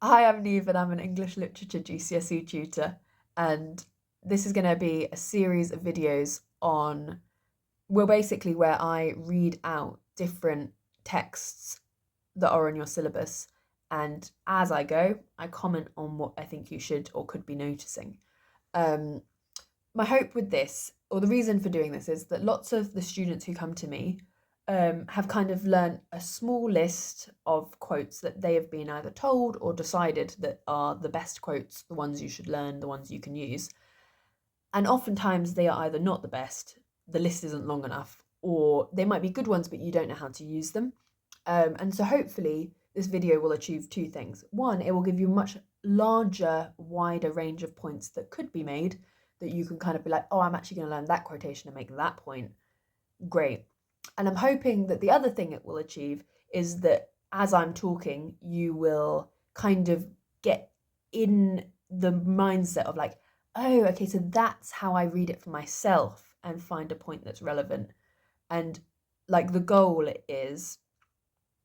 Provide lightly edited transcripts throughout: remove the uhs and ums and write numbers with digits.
Hi, I'm Neve and I'm an English literature GCSE tutor. And this is going to be a series of videos on, well, basically where I read out different texts that are on your syllabus. And as I go, I comment on what I think you should or could be noticing. Um, my hope with this, or the reason for doing this, is that lots of the students who come to me have kind of learnt a small list of quotes that they have been either told or decided that are the best quotes, the ones you should learn, the ones you can use. And oftentimes they are either not the best, the list isn't long enough, or they might be good ones, but you don't know how to use them. And so hopefully this video will achieve two things. One, it will give you a much larger, wider range of points that could be made that you can kind of be like, oh, I'm actually going to learn that quotation and make that point. Great. And I'm hoping that the other thing it will achieve is that as I'm talking, you will kind of get in the mindset of like, oh, okay, so that's how I read it for myself and find a point that's relevant. And like the goal is,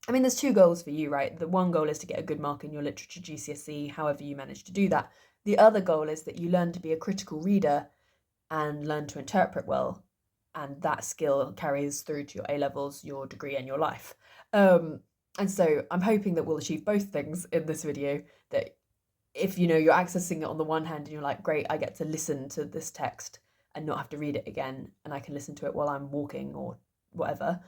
I mean, there's two goals for you, right? The one goal is to get a good mark in your literature GCSE, however you manage to do that. The other goal is that you learn to be a critical reader and learn to interpret well. And that skill carries through to your A levels, your degree, and your life. And so I'm hoping that we'll achieve both things in this video. That if you're accessing it on the one hand and you're like, great, I get to listen to this text and not have to read it again, and I can listen to it while I'm walking or whatever,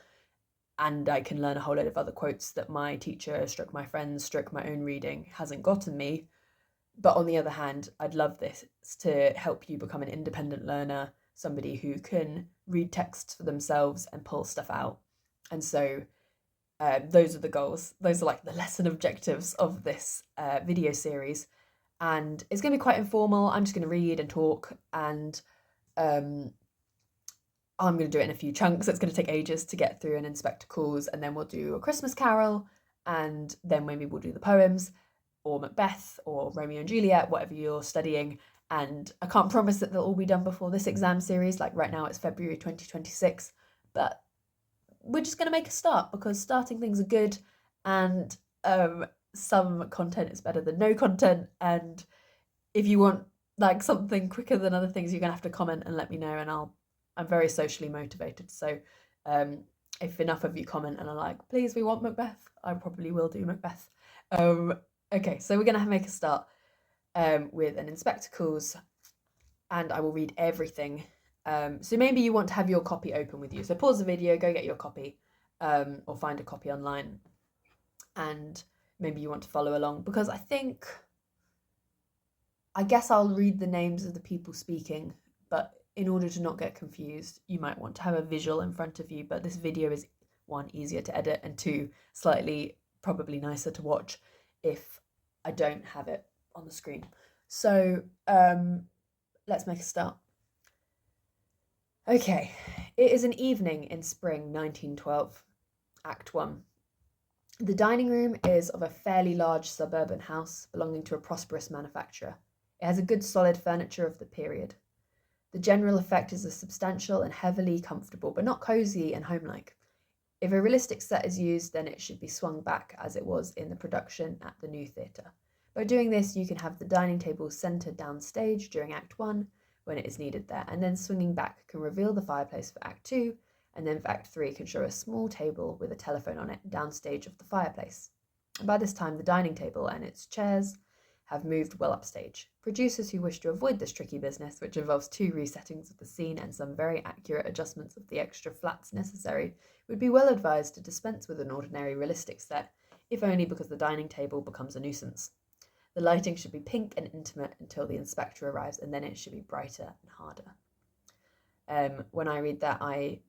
and I can learn a whole load of other quotes that my teacher, stroke my friends, stroke my own reading hasn't gotten me. But on the other hand, I'd love this to help you become an independent learner, somebody who can read texts for themselves and pull stuff out. And so those are the goals. Those are like the lesson objectives of this video series. And it's going to be quite informal. I'm just going to read and talk, and um, I'm going to do it in a few chunks. It's going to take ages to get through and inspect calls, and then we'll do a Christmas Carol, and then maybe we'll do the poems, or Macbeth, or Romeo and Juliet, whatever you're studying. And I can't promise that they'll all be done before this exam series. Like right now, it's February 2026, but we're just going to make a start because starting things are good, and some content is better than no content. And if you want like something quicker than other things, you're gonna have to comment and let me know, and I'm very socially motivated. So um, if enough of you comment and are like, please, we want Macbeth, I probably will do Macbeth. Um, okay, so we're gonna make a start with an inspectacles, and I will read everything. So maybe you want to have your copy open with you. So pause the video, go get your copy, or find a copy online, and maybe you want to follow along because I guess I'll read the names of the people speaking, but in order to not get confused, you might want to have a visual in front of you. But this video is one, easier to edit, and two, slightly probably nicer to watch if I don't have it on the screen. So let's make a start. Okay, it is an evening in spring 1912, Act 1. The dining room is of a fairly large suburban house belonging to a prosperous manufacturer. It has a good solid furniture of the period. The general effect is a substantial and heavily comfortable, but not cosy and homelike. If a realistic set is used, then it should be swung back as it was in the production at the New Theatre. By doing this, you can have the dining table centred downstage during Act 1 when it is needed there, and then swinging back can reveal the fireplace for Act 2, and then for Act 3 can show a small table with a telephone on it downstage of the fireplace. By this time, the dining table and its chairs have moved well upstage. Producers who wish to avoid this tricky business, which involves two resettings of the scene and some very accurate adjustments of the extra flats necessary, would be well advised to dispense with an ordinary realistic set, if only because the dining table becomes a nuisance. The lighting should be pink and intimate until the inspector arrives, and then it should be brighter and harder. When I read that, I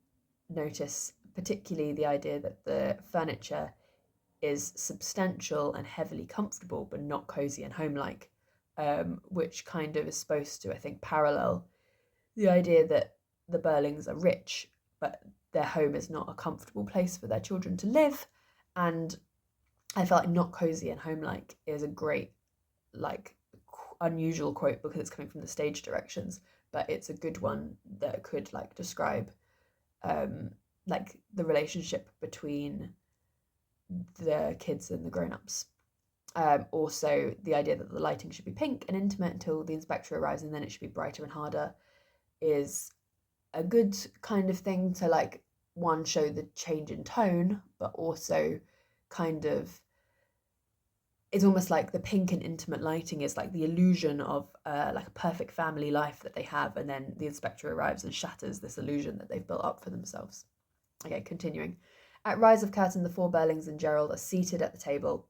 notice particularly the idea that the furniture is substantial and heavily comfortable, but not cozy and homelike, which kind of is supposed to, I think, parallel the idea that the Burlings are rich, but their home is not a comfortable place for their children to live. And I felt like not cozy and homelike is a great, like, unusual quote because it's coming from the stage directions, but it's a good one that could like describe like the relationship between the kids and the grown-ups. Also, the idea that the lighting should be pink and intimate until the inspector arrives, and then it should be brighter and harder, is a good kind of thing to, like, one, show the change in tone, but also kind of, it's almost like the pink and intimate lighting is like the illusion of like a perfect family life that they have, and then the inspector arrives and shatters this illusion that they've built up for themselves. Okay, continuing. At rise of curtain, the four Burlings and Gerald are seated at the table,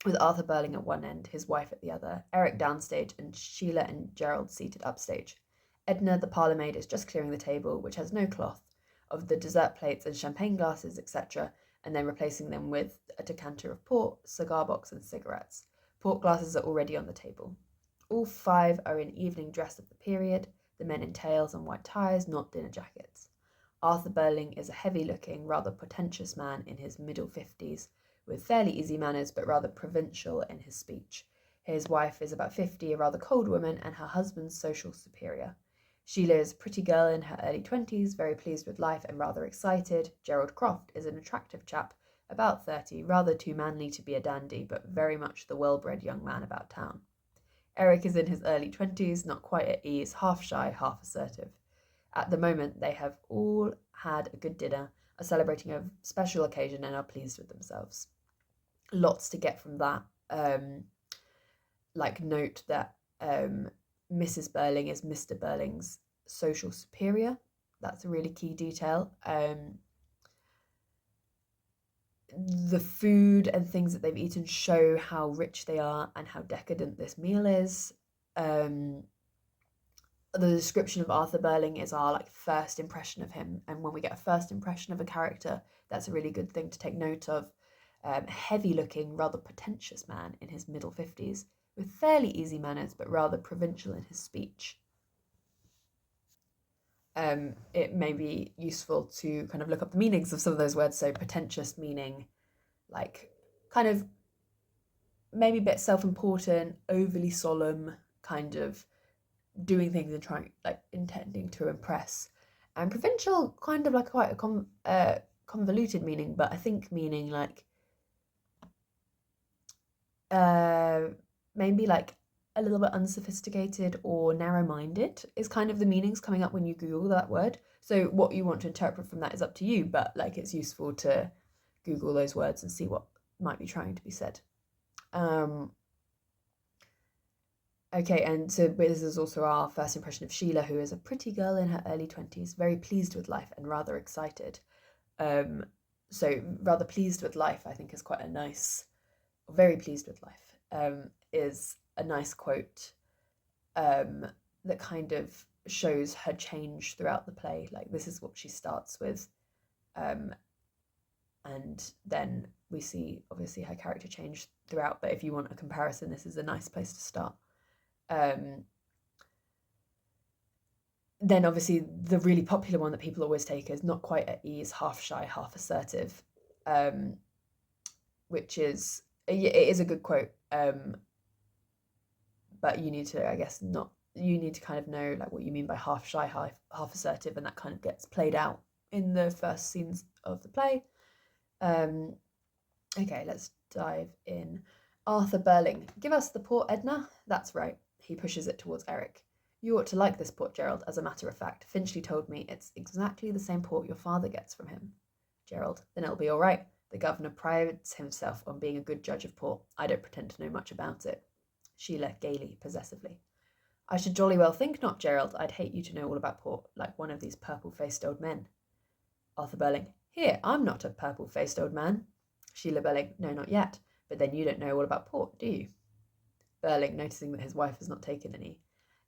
with Arthur Burling at one end, his wife at the other, Eric downstage, and Sheila and Gerald seated upstage. Edna, the parlour maid, is just clearing the table, which has no cloth, of the dessert plates and champagne glasses, etc., and then replacing them with a decanter of port, cigar box, and cigarettes. Port glasses are already on the table. All five are in evening dress of the period, the men in tails and white ties, not dinner jackets. Arthur Burling is a heavy-looking, rather portentous man in his middle 50s, with fairly easy manners but rather provincial in his speech. His wife is about 50, a rather cold woman, and her husband's social superior. Sheila is a pretty girl in her early 20s, very pleased with life and rather excited. Gerald Croft is an attractive chap, about 30, rather too manly to be a dandy, but very much the well-bred young man about town. Eric is in his early 20s, not quite at ease, half shy, half assertive. At the moment, they have all had a good dinner, are celebrating a special occasion, and are pleased with themselves. Lots to get from that. Like, note that Mrs. Burling is Mr. Burling's social superior. That's a really key detail. The food and things that they've eaten show how rich they are and how decadent this meal is. The description of Arthur Burling is our, like, first impression of him, and when we get a first impression of a character, that's a really good thing to take note of. Heavy-looking, rather pretentious man in his middle 50s, with fairly easy manners but rather provincial in his speech. It may be useful to kind of look up the meanings of some of those words. So pretentious meaning like kind of maybe a bit self-important, overly solemn, kind of doing things and trying, like, intending to impress. And provincial, kind of like quite a convoluted meaning, but I think meaning like uh, maybe like a little bit unsophisticated or narrow-minded is kind of the meanings coming up when you Google that word. So what you want to interpret from that is up to you, but like it's useful to Google those words and see what might be trying to be said. Okay, and so this is also our first impression of Sheila, who is a pretty girl in her early 20s, very pleased with life and rather excited. So rather pleased with life, I think, is quite a nice, very pleased with life, is a nice quote that kind of shows her change throughout the play. Like, this is what she starts with, and then we see, obviously, her character change throughout, but if you want a comparison, this is a nice place to start. Then obviously the really popular one that people always take is not quite at ease, half shy, half assertive, which is, it is a good quote, but you need to, I guess, you need to kind of know like what you mean by half shy, half assertive, and that kind of gets played out in the first scenes of the play. Okay, let's dive in. Arthur Burling, give us the port, Edna. That's right. He pushes it towards Eric. You ought to like this port, Gerald. As a matter of fact, Finchley told me it's exactly the same port your father gets from him. Gerald, then it'll be all right. The governor prides himself on being a good judge of port. I don't pretend to know much about it. Sheila, gaily, possessively. I should jolly well think not, Gerald. I'd hate you to know all about port, like one of these purple-faced old men. Arthur Burling, here, I'm not a purple-faced old man. Sheila Burling, no, not yet. But then you don't know all about port, do you? Burling, noticing that his wife has not taken any.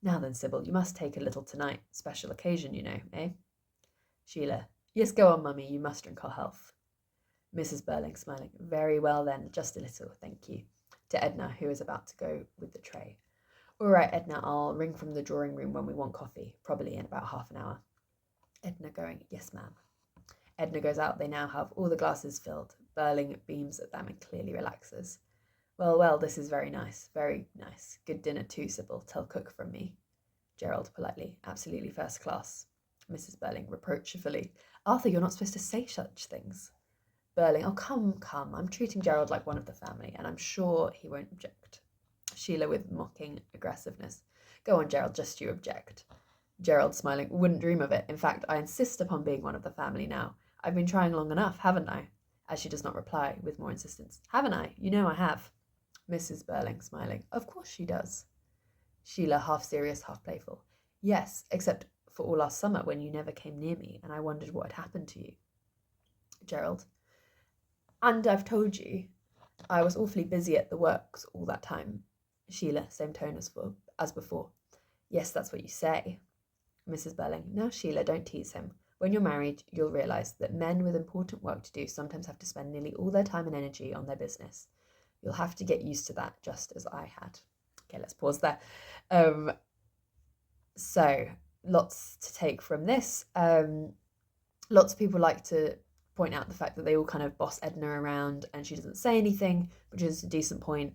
Now then, Sybil, you must take a little tonight. Special occasion, you know, eh? Sheila, yes, go on, mummy, you must drink our health. Mrs. Burling, smiling, very well then, just a little, thank you. To Edna, who is about to go with the tray. All right, Edna, I'll ring from the drawing room when we want coffee, probably in about half an hour. Edna going, yes, ma'am. Edna goes out. They now have all the glasses filled. Burling beams at them and clearly relaxes. Well, well, this is very nice, very nice. Good dinner too, Sybil. Tell cook from me. Gerald politely, absolutely first class. Mrs. Burling reproachfully, Arthur, you're not supposed to say such things. Burling, oh, come, I'm treating Gerald like one of the family, and I'm sure he won't object. Sheila with mocking aggressiveness. Go on, Gerald, just you object. Gerald, smiling, wouldn't dream of it. In fact, I insist upon being one of the family now. I've been trying long enough, haven't I? As she does not reply, with more insistence. Haven't I? You know I have. Mrs. Burling, smiling. Of course she does. Sheila, half serious, half playful. Yes, except for all last summer when you never came near me, and I wondered what had happened to you. Gerald. And I've told you, I was awfully busy at the works all that time. Sheila, same tone as before. Yes, that's what you say. Mrs. Burling. Now, Sheila, don't tease him. When you're married, you'll realise that men with important work to do sometimes have to spend nearly all their time and energy on their business. You'll have to get used to that, just as I had. Okay, let's pause there. So, lots to take from this. Lots of people like to point out the fact that they all kind of boss Edna around and she doesn't say anything, which is a decent point.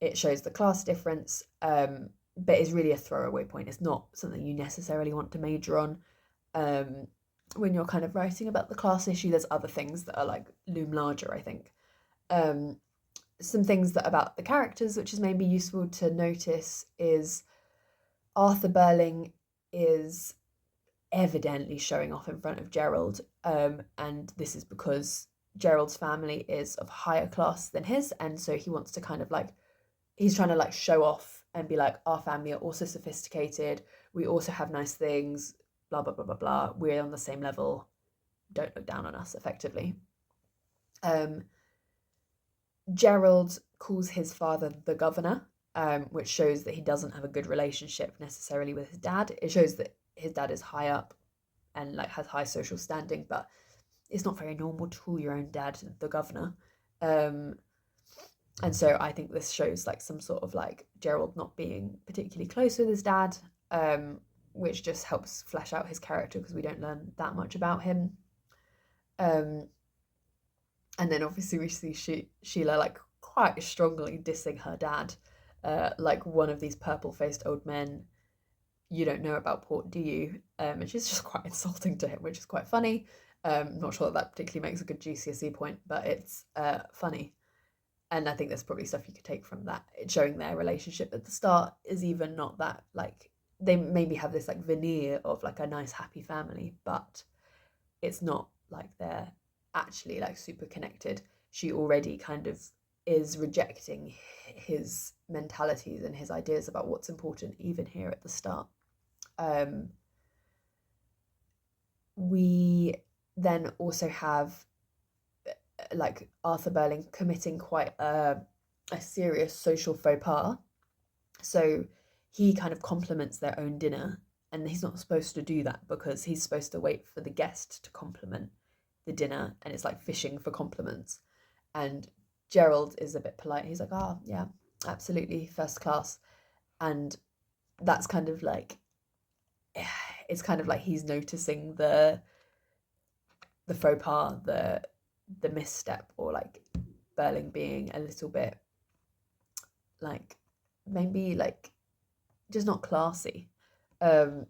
It shows the class difference, but it's really a throwaway point. It's not something you necessarily want to major on. When you're kind of writing about the class issue, there's other things that are like loom larger, I think. Some things that about the characters, which is maybe useful to notice, is Arthur Burling is evidently showing off in front of Gerald, and this is because Gerald's family is of higher class than his, and so he wants to kind of like, he's trying to like show off and be like, our family are also sophisticated, we also have nice things, blah blah blah blah blah, we're on the same level, don't look down on us, effectively. Gerald calls his father the governor, which shows that he doesn't have a good relationship necessarily with his dad. It shows that his dad is high up and like has high social standing, but it's not very normal to call your own dad the governor. And so I think this shows like some sort of like Gerald not being particularly close with his dad, which just helps flesh out his character because we don't learn that much about him. And then obviously we see Sheila like quite strongly dissing her dad, like one of these purple-faced old men. You don't know about port, do you? And she's just quite insulting to him, which is quite funny. Not sure that particularly makes a good GCSE point, but it's funny. And I think there's probably stuff you could take from that. It's showing their relationship at the start is even not that, like, they maybe have this like veneer of like a nice happy family, but it's not like they're actually like super connected. She already kind of is rejecting his mentalities and his ideas about what's important even here at the start. We then also have like Arthur Burling committing quite a serious social faux pas. So he kind of compliments their own dinner, and he's not supposed to do that because he's supposed to wait for the guest to compliment the dinner, and it's like fishing for compliments. And Gerald is a bit polite. He's like, oh, yeah, absolutely, first class. And that's kind of like, it's kind of like he's noticing the faux pas, the misstep, or like Burling being a little bit like maybe like just not classy. And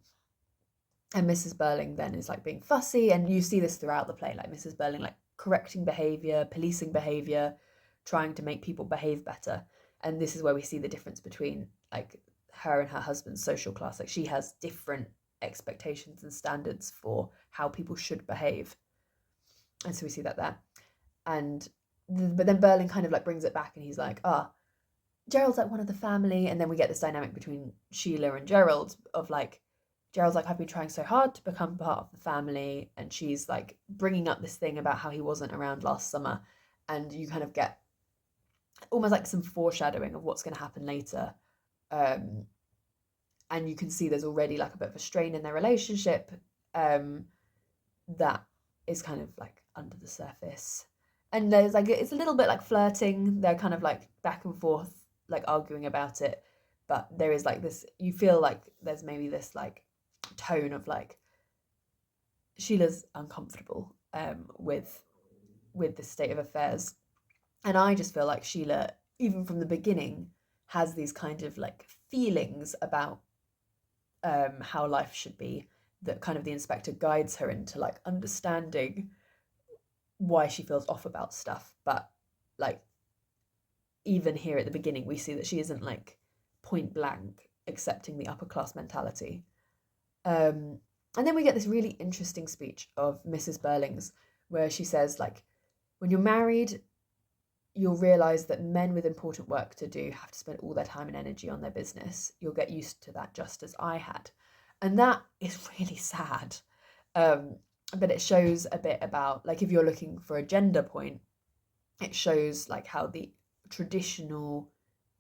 Mrs. Burling then is like being fussy, and you see this throughout the play, like Mrs. Burling like correcting behaviour, policing behaviour, trying to make people behave better. And this is where we see the difference between like her and her husband's social class. Like she has different expectations and standards for how people should behave. And so we see that there. And but then Burling kind of like brings it back, and he's like, Gerald's like one of the family. And then we get this dynamic between Sheila and Gerald of like, Gerald's like, I've been trying so hard to become part of the family, and she's like bringing up this thing about how he wasn't around last summer, and you kind of get almost like some foreshadowing of what's going to happen later. And you can see there's already like a bit of a strain in their relationship that is kind of like under the surface. And there's like, it's a little bit like flirting. They're kind of like back and forth, like arguing about it. But there is like this, you feel like there's maybe this like tone of like Sheila's uncomfortable with this state of affairs. And I just feel like Sheila, even from the beginning, has these kind of like feelings about how life should be, that kind of the inspector guides her into like understanding why she feels off about stuff. But like, even here at the beginning, we see that she isn't like point blank accepting the upper class mentality. And then we get this really interesting speech of Mrs. Burling's where she says, like, when you're married, you'll realize that men with important work to do have to spend all their time and energy on their business. You'll get used to that just as I had. And that is really sad. But it shows a bit about, like, if you're looking for a gender point, it shows like how the traditional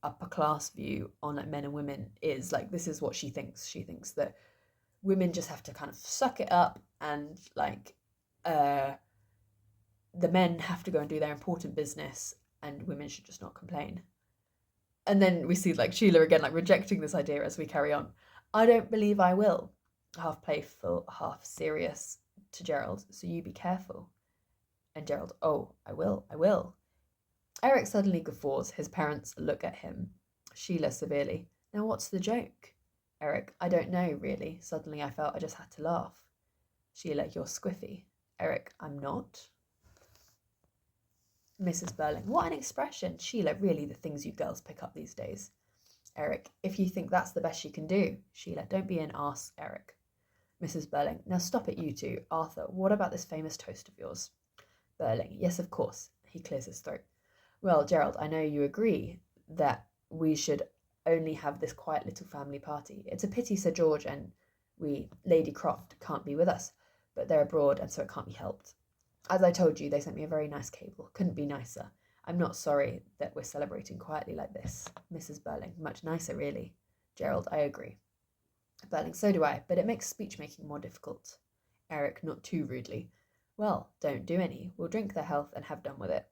upper class view on like men and women is. Like, this is what she thinks. She thinks that women just have to kind of suck it up, and like the men have to go and do their important business, and women should just not complain. And then we see like Sheila again, like rejecting this idea as we carry on. I don't believe I will. Half playful, half serious to Gerald. So you be careful. And Gerald, oh, I will. Eric suddenly guffaws. His parents look at him. Sheila severely. Now what's the joke? Eric, I don't know, really. Suddenly I felt I just had to laugh. Sheila, you're squiffy. Eric, I'm not. Mrs. Burling, what an expression. Sheila, really the things you girls pick up these days. Eric, if you think that's the best you can do. Sheila, don't be an arse, Eric. Mrs. Burling, now stop it, you two. Arthur, what about this famous toast of yours? Burling, yes, of course. He clears his throat. Well, Gerald, I know you agree that we should only have this quiet little family party. It's a pity Sir George and Lady Croft, can't be with us, but they're abroad and so it can't be helped. As I told you, they sent me a very nice cable. Couldn't be nicer. I'm not sorry that we're celebrating quietly like this. Mrs. Burling, much nicer, really. Gerald, I agree. Burling, so do I, but it makes speech-making more difficult. Eric, not too rudely. Well, don't do any. We'll drink their health and have done with it.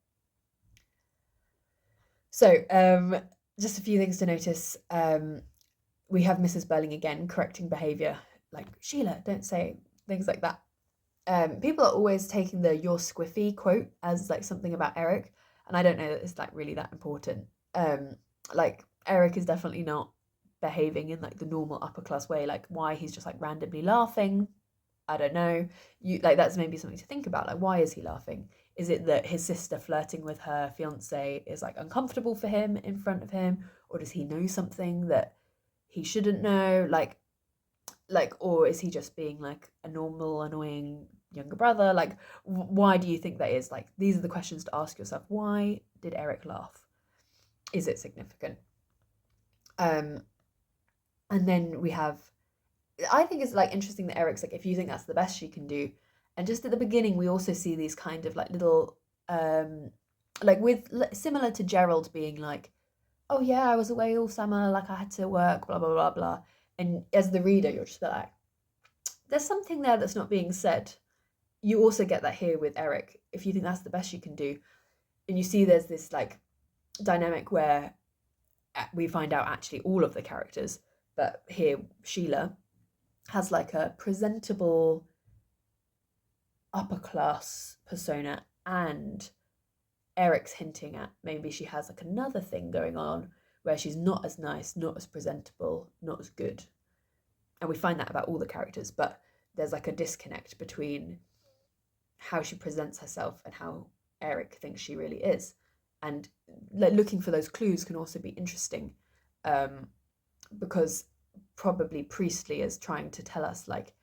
So, just a few things to notice. We have Mrs. Burling again correcting behaviour, like, Sheila, don't say things like that. People are always taking the "you're squiffy" quote as like something about Eric, and I don't know that it's like really that important. Like, Eric is definitely not behaving in like the normal upper class way. Like, why he's just like randomly laughing, I don't know. Like, that's maybe something to think about. Like, why is he laughing? Is it that his sister flirting with her fiance is like uncomfortable for him in front of him, or does he know something that he shouldn't know? Like, or is he just being like a normal, annoying younger brother? Like, why do you think that is? Like, these are the questions to ask yourself. Why did Eric laugh? Is it significant? And then we have, I think it's like interesting that Eric's like, if you think that's the best she can do. And just at the beginning, we also see these kind of like little, like with similar to Gerald being like, oh yeah, I was away all summer, like I had to work, blah, blah, blah, blah. And as the reader, you're just like, there's something there that's not being said. You also get that here with Eric, if you think that's the best you can do. And you see there's this like dynamic where we find out actually all of the characters, but here Sheila has like a presentable upper class persona, and Eric's hinting at maybe she has like another thing going on where she's not as nice, not as presentable, not as good. And we find that about all the characters, but there's like a disconnect between how she presents herself and how Eric thinks she really is. And like looking for those clues can also be interesting, because probably Priestley is trying to tell us like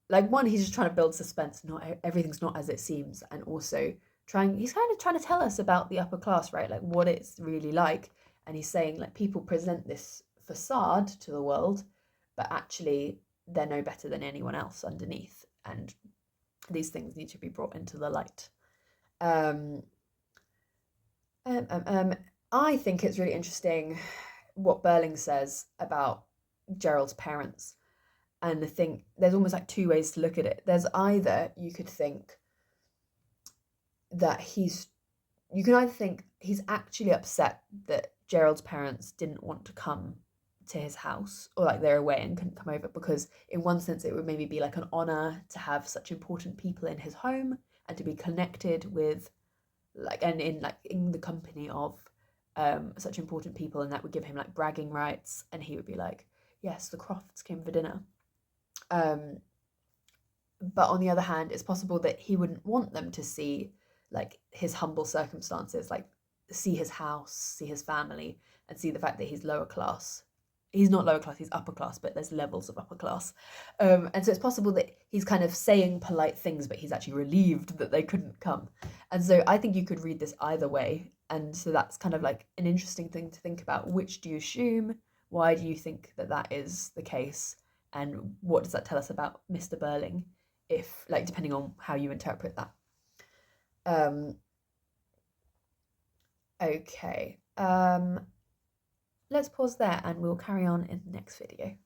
one, he's just trying to build suspense. Not everything's not as it seems, and also he's kind of trying to tell us about the upper class, right? Like what it's really like. And he's saying like people present this facade to the world, but actually they're no better than anyone else underneath, and these things need to be brought into the light. I think it's really interesting what Burling says about Gerald's parents. And I think there's almost like two ways to look at it. There's either you could think that you can either think he's actually upset that Gerald's parents didn't want to come to his house, or like they're away and couldn't come over, because in one sense it would maybe be like an honor to have such important people in his home and to be connected with like and in the company of such important people, and that would give him like bragging rights, and he would be like, yes, the Crofts came for dinner. But on the other hand, it's possible that he wouldn't want them to see like his humble circumstances, like see his house, see his family, and see the fact that he's lower class. He's not lower class, he's upper class, but there's levels of upper class. And so it's possible that he's kind of saying polite things, but he's actually relieved that they couldn't come. And so I think you could read this either way. And so that's kind of like an interesting thing to think about. Which do you assume? Why do you think that that is the case? And what does that tell us about Mr. Burling, if like depending on how you interpret that? Um, okay. Let's pause there and we'll carry on in the next video.